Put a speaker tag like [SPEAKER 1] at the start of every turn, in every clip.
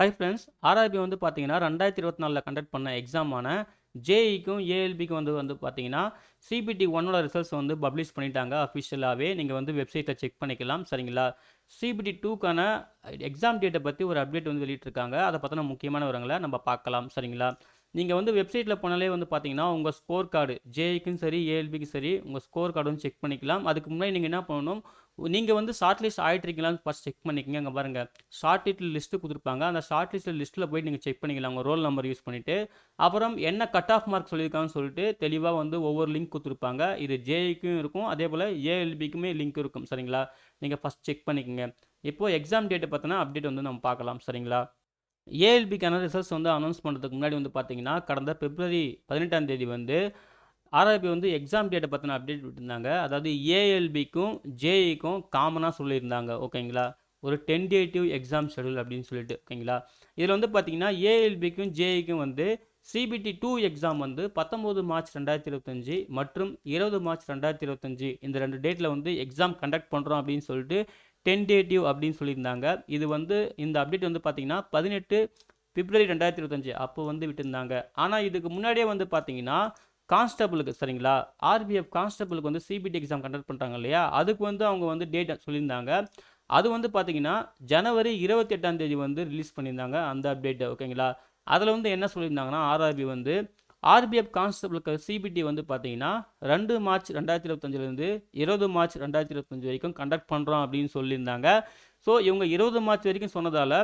[SPEAKER 1] Hi friends, RRB வந்து பார்த்தீங்கன்னா 2024ல் conduct பண்ண எக்ஸாமான ஜேஇக்கும் ஏஎல்பிக்கும் வந்து பார்த்தீங்கன்னா சிபிடி ஒன்னோட ரிசல்ட்ஸ் வந்து பப்ளிஷ் பண்ணிட்டாங்க அஃபிஷியலாகவே. நீங்கள் வந்து வெப்சைட்டில் செக் பண்ணிக்கலாம் சரிங்களா. சிபிடி டூக்கான எக்ஸாம் டேட்டை பற்றி ஒரு அப்டேட் வந்து வெளியிட்டிருக்காங்க. அதை பற்றின முக்கியமான விவரங்களை நம்ம பார்க்கலாம் சரிங்களா. நீங்கள் வந்து வெப்சைட்டில் போனாலே வந்து பார்த்தீங்கன்னா உங்கள் ஸ்கோர் கார்டு ஜேஇக்கும் சரி ஏஎல்பிக்கும் சரி உங்கள் ஸ்கோர் கார்டு வந்து செக் பண்ணிக்கலாம். அதுக்கு முன்னாடி நீங்கள் என்ன பண்ணணும், நீங்கள் வந்து ஷார்ட் லிஸ்ட் ஆகிட்ருக்கீங்களான்னு ஃபஸ்ட் செக் பண்ணிக்கங்க. அங்கே பாருங்கள் ஷார்ட் லிஸ்ட்டு கொடுத்துருப்பாங்க. அந்த ஷார்ட் லிஸ்ட்டில் போய் நீங்கள் செக் பண்ணிக்கலாம் உங்கள் ரோல் நம்பர் யூஸ் பண்ணிவிட்டு. அப்புறம் என்ன கட் ஆஃப் மார்க் சொல்லியிருக்காங்கன்னு சொல்லிட்டு தெளிவாக வந்து ஒவ்வொரு லிங்க் கொடுத்துருப்பாங்க. இது ஜேஇக்கும் இருக்கும், அதே போல் ஏஎல்பிக்குமே லிங்க் இருக்கும் சரிங்களா. நீங்கள் ஃபஸ்ட் செக் பண்ணிக்கோங்க. இப்போது எக்ஸாம் டேட்டை பார்த்தினா அப்டேட் வந்து நம்ம பார்க்கலாம் சரிங்களா. ஏஎல்பிக்கான ரிசல்ட்ஸ் வந்து அனௌன்ஸ் பண்ணுறதுக்கு முன்னாடி வந்து பார்த்தீங்கன்னா கடந்த பிப்ரவரி 18ஆம் தேதி வந்து ஆர்ஆர்பி வந்து எக்ஸாம் டேட்டை பற்றின அப்டேட் விட்டுருந்தாங்க. அதாவது ஏஎல்பிக்கும் ஜேஇக்கும் காமனாக சொல்லியிருந்தாங்க ஓகேங்களா. ஒரு டென்டேட்டிவ் எக்ஸாம் ஷெடியூல் அப்படின்னு சொல்லிட்டு ஓகேங்களா. இதில் வந்து பார்த்தீங்கன்னா ஏஎல்பிக்கும் ஜேஇக்கும் வந்து சிபிடி 2 எக்ஸாம் வந்து 19 மார்ச் 2025 மற்றும் 20 மார்ச் 2025 இந்த 2 டேட்டில் வந்து எக்ஸாம் கண்டக்ட் பண்ணுறோம் அப்படின்னு சொல்லிட்டு டென்டேட்டிவ் அப்படின்னு சொல்லியிருந்தாங்க. இது வந்து இந்த அப்டேட் வந்து பார்த்தீங்கன்னா 18 பிப்ரவரி 2025 அப்போ வந்து விட்டுருந்தாங்க. ஆனால் இதுக்கு முன்னாடியே வந்து பார்த்தீங்கன்னா கான்ஸ்டபிளுக்கு சரிங்களா, ஆர்பிஎஃப் கான்ஸ்டபிளுக்கு வந்து சிபிடி எக்ஸாம் கண்டக்ட் பண்ணுறாங்க இல்லையா, அதுக்கு வந்து அவங்க வந்து டேட் சொல்லியிருந்தாங்க. அது வந்து பார்த்தீங்கன்னா ஜனவரி 28ஆம் தேதி வந்து ரிலீஸ் பண்ணியிருந்தாங்க அந்த அப்டேட்டை ஓகேங்களா. அதில் வந்து என்ன சொல்லியிருந்தாங்கன்னா ஆர்ஆர்பி வந்து ஆர்பிஎஃப் கான்ஸ்டபிளுக்கு சிபிடி வந்து பார்த்தீங்கன்னா 2 மார்ச் 2025லேருந்து 20 மார்ச் 2025 வரைக்கும் கண்டக்ட் பண்ணுறோம் அப்படின்னு சொல்லியிருந்தாங்க. ஸோ இவங்க 20 மார்ச் வரைக்கும் சொன்னதால்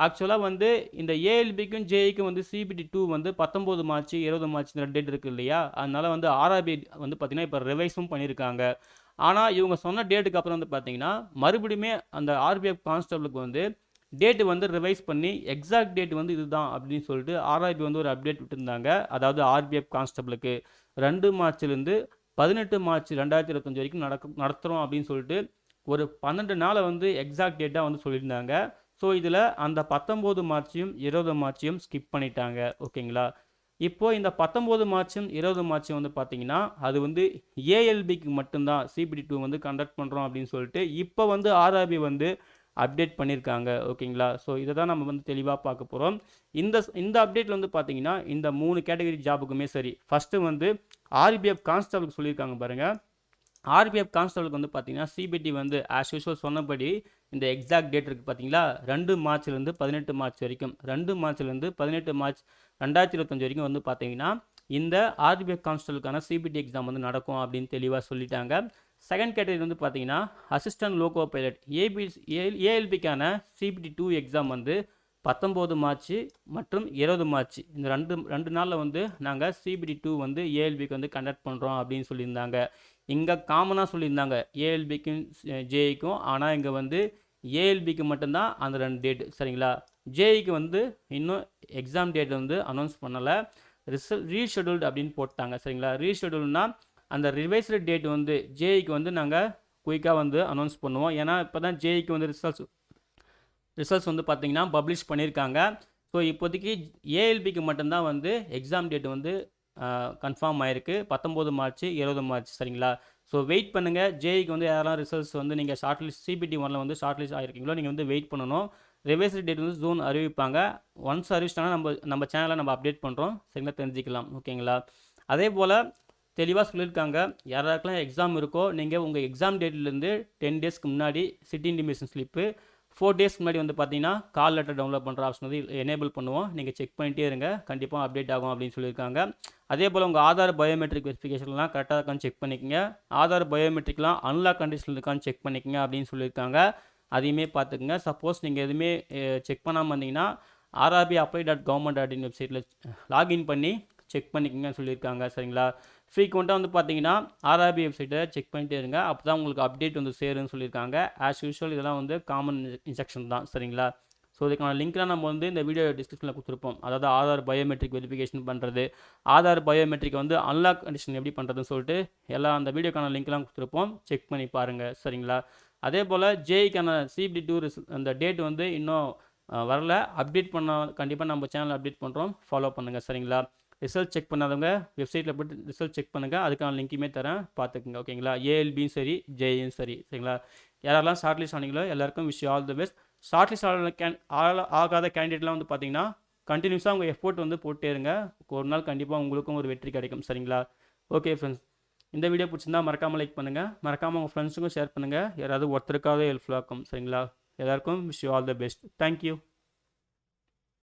[SPEAKER 1] ஆக்சுவலாக வந்து இந்த ஏஎல்பிக்கும் ஜேஇக்கும் வந்து சிபிடி 2 வந்து 19 மார்ச் 20 மார்ச் இந்த டேட் இருக்குது இல்லையா, அதனால் வந்து ஆர்ஆர்பி வந்து பார்த்திங்கன்னா இப்போ ரிவைஸும் பண்ணியிருக்காங்க. ஆனால் இவங்க சொன்ன டேட்டுக்கு அப்புறம் வந்து பார்த்தீங்கன்னா மறுபடியுமே அந்த ஆர்பிஎஃப் கான்ஸ்டபிளுக்கு வந்து டேட்டு வந்து ரிவைஸ் பண்ணி எக்ஸாக்ட் டேட் வந்து இதுதான் அப்படின்னு சொல்லிட்டு ஆர்ஆர்பி வந்து ஒரு அப்டேட் விட்டுருந்தாங்க. அதாவது ஆர்பிஎஃப் கான்ஸ்டபிளுக்கு 2 மார்ச்லேருந்து 18 மார்ச் 2025 வரைக்கும் நடத்துகிறோம் அப்படின்னு சொல்லிட்டு ஒரு 12 நாளை வந்து எக்ஸாக்ட் டேட்டாக வந்து சொல்லியிருந்தாங்க. ஸோ இதில் அந்த 19 மார்ச்சையும் 20 மார்ச்சையும் ஸ்கிப் பண்ணிட்டாங்க ஓகேங்களா. இப்போது இந்த 19 மார்ச்சும் 20 மார்ச்சும் வந்து பார்த்தீங்கன்னா அது வந்து ஏஎல்பிக்கு மட்டும்தான் சிபிடி 2 வந்து கண்டக்ட் பண்ணுறோம் அப்படின்னு சொல்லிட்டு இப்போ வந்து ஆர்ஆர்பி வந்து அப்டேட் பண்ணியிருக்காங்க ஓகேங்களா. ஸோ இதை தான் நம்ம வந்து தெளிவாக பார்க்க போகிறோம். இந்த அப்டேட்டில் வந்து பார்த்தீங்கன்னா இந்த 3 கேட்டகரி ஜாபுக்குமே சரி. ஃபஸ்ட்டு வந்து ஆர்பிஎஃப் கான்ஸ்டபிளுக்கு சொல்லியிருக்காங்க பாருங்கள். ஆர்பிஎஃப் கான்ஸ்டபிளுக்கு வந்து பார்த்தீங்கன்னா சிபிடி வந்து ஆஸ் யூஷுவல் சொன்னபடி இந்த எக்ஸாக்ட் டேட் இருக்குது பார்த்தீங்களா, 2 மார்ச்லேருந்து 18 மார்ச் வரைக்கும் 2 மார்ச்லேருந்து 18 மார்ச் 2025 வரைக்கும் வந்து பார்த்தீங்கன்னா இந்த ஆர்பிஎஃப் கான்ஸ்டபிளுக்கான சிபிடி எக்ஸாம் வந்து நடக்கும் அப்படின்னு தெளிவாக சொல்லிட்டாங்க. செகண்ட் கேட்டகரி வந்து பார்த்தீங்கன்னா அசிஸ்டன்ட் லோகோ பைலட் ஏஎல்பிக்கான சிபிடி 2 எக்ஸாம் வந்து 19 மார்ச் மற்றும் 20 மார்ச் இந்த ரெண்டு நாளில் வந்து நாங்கள் சிபிடி 2 வந்து ஏஎல்பிக்கு வந்து கண்டக்ட் பண்ணுறோம் அப்படின்னு சொல்லியிருந்தாங்க. இங்கே காமனாக சொல்லியிருந்தாங்க ஏஎல்பிக்கும் ஜேஇக்கும். ஆனால் இங்கே வந்து ஏஎல்பிக்கு மட்டும்தான் அந்த 2 டேட்டு சரிங்களா. ஜேஇக்கு வந்து இன்னும் எக்ஸாம் டேட் வந்து அனௌன்ஸ் பண்ணலை, ரீஷெடியூல்டு அப்படின்னு போட்டாங்க சரிங்களா. ரீஷெடியூல்னா அந்த ரிவைஸ்டு டேட் வந்து ஜேஇக்கு வந்து நாங்கள் குயிக்காக வந்து அனௌன்ஸ் பண்ணுவோம். ஏன்னா இப்போ தான் ஜேஇக்கு வந்து ரிசல்ட்ஸ் வந்து பார்த்திங்கன்னா பப்ளிஷ் பண்ணியிருக்காங்க. ஸோ இப்போதைக்கு ஏஎல்பிக்கு மட்டும்தான் வந்து எக்ஸாம் டேட் வந்து கன்ஃபார்ம் ஆகிருக்கு 19 மார்ச் 20 மார்ச் சரிங்களா. ஸோ வெயிட் பண்ணுங்கள். ஜேஇக்கு வந்து யாரெல்லாம் ரிசல்ட்ஸ் வந்து நீங்கள் ஷார்ட் லிஸ்ட் சிபிடி 1ல் வந்து ஷார்ட் லிஸ்ட் ஆகிருக்கீங்களோ நீங்கள் வந்து வெயிட் பண்ணணும். ரிவைஸ்டு டேட் வந்து ஜூன் அறிவிப்பாங்க. ஒன்ஸ் அறிவிச்சிட்டாங்கன்னா நம்ம சேனலை நம்ம அப்டேட் பண்ணுறோம் சரிங்களா, தெரிஞ்சிக்கலாம் ஓகேங்களா. அதே போல் தெளிவாக சொல்லியிருக்காங்க யாராருக்கெல்லாம் எக்ஸாம் இருக்கோ நீங்கள் உங்கள் எக்ஸாம் டேட்லேருந்து 10 டேஸ்க்கு முன்னாடி சிட்டி இன்டிமேஷன் ஸ்லிப்பு 4 டேஸ்க்கு முன்னாடி வந்து பார்த்தீங்கன்னா கால் லெட்டர் டவுன்லோட் பண்ணுற ஆப்ஷன் வந்து எனேபிள் பண்ணுவோம். நீங்கள் செக் பண்ணிகிட்டே இருங்க, கண்டிப்பாக அப்டேட் ஆகும் அப்படின்னு சொல்லியிருக்காங்க. அதே போல் உங்கள் ஆதார் பயோமெட்ரிக் வெரிஃபிகேஷன்லாம் கரெக்டாக இருக்கான்னு செக் பண்ணிக்கங்க. ஆதார் பயோமெட்ரிக்லாம் அன்லாக் கண்டிஷனில் இருக்கான்னு செக் பண்ணிக்கங்க அப்படின்னு சொல்லியிருக்காங்க. அதையுமே பார்த்துக்குங்க. சப்போஸ் நீங்கள் எதுவுமே செக் பண்ணாமல் இருந்தீங்கன்னா rrbapply.government.in வெப்சைட்டில் லாகின் பண்ணி செக் பண்ணிக்கங்கன்னு சொல்லியிருக்காங்க சரிங்களா. ஃப்ரீக்வெண்ட்டாக வந்து பார்த்தீங்கன்னா ஆர்ஆர்பி வெப்சைட்டை செக் பண்ணிட்டே இருங்க, அப்போ தான் உங்களுக்கு அப்டேட் வந்து சேருன்னு சொல்லியிருக்காங்க. ஆஸ் யூஷுவல் இதெல்லாம் வந்து காமன் இன்ஸ்ட்ரக்ஷன் தான் சரிங்களா. ஸோ இதுக்கான லிங்க்லாம் நம்ம வந்து இந்த வீடியோ டிஸ்கிரிப்ஷனில் கொடுத்துருப்போம். அதாவது ஆதார் பயோமெட்ரிக் வெரிஃபிகேஷன் பண்ணுறது, ஆதார் பயோமெட்ரிக் வந்து அன்லாக் கண்டிஷன் எப்படி பண்ணுறதுன்னு சொல்லிட்டு எல்லாம் அந்த வீடியோக்கான லிங்க்லாம் கொடுத்துருப்போம், செக் பண்ணி பாருங்கள் சரிங்களா. அதே போல் ஜேஇக்கான சிபிடி 2 அந்த டேட் வந்து இன்னும் வரல, அப்டேட் பண்ணால் கண்டிப்பாக நம்ம சேனல் அப்டேட் பண்ணுறோம், ஃபாலோ பண்ணுங்கள் சரிங்களா. ரிசல்ட் செக் பண்ணாதவங்க வெப்சைட்டில் போய்ட்டு ரிசல்ட் செக் பண்ணுங்கள், அதுக்கான லிங்க்குமே தரேன் பார்த்துக்குங்க ஓகேங்களா. ஏஎல்பியும் சரி ஜேஇயும் சரி சரிங்களா. யாரெல்லாம் ஷார்ட் லிஸ்ட் ஆனீங்களோ எல்லாருக்கும் wish all the best. Short list ஆகாத கேண்டிடேட்லாம் வந்து பார்த்தீங்கன்னா கண்டினியூஸாக உங்கள் எஃபோர்ட் வந்து போட்டே இருங்க. ஒரு நாள் கண்டிப்பாக உங்களுக்கும் ஒரு வெற்றி கிடைக்கும். சரிங்களா? ஓகே ஃப்ரெண்ட்ஸ், இந்த வீடியோ பிடிச்சிருந்தா மறக்காமல் லைக் பண்ணுங்கள். மறக்காமல் உங்கள் ஃப்ரெண்ட்ஸுக்கும் ஷேர் பண்ணுங்கள். யாராவது ஒருத்தருக்காவது ஹெல்ப்ஃபுல்லாக இருக்கும். சரிங்களா? எல்லாருக்கும் wish you all the best. Thank you.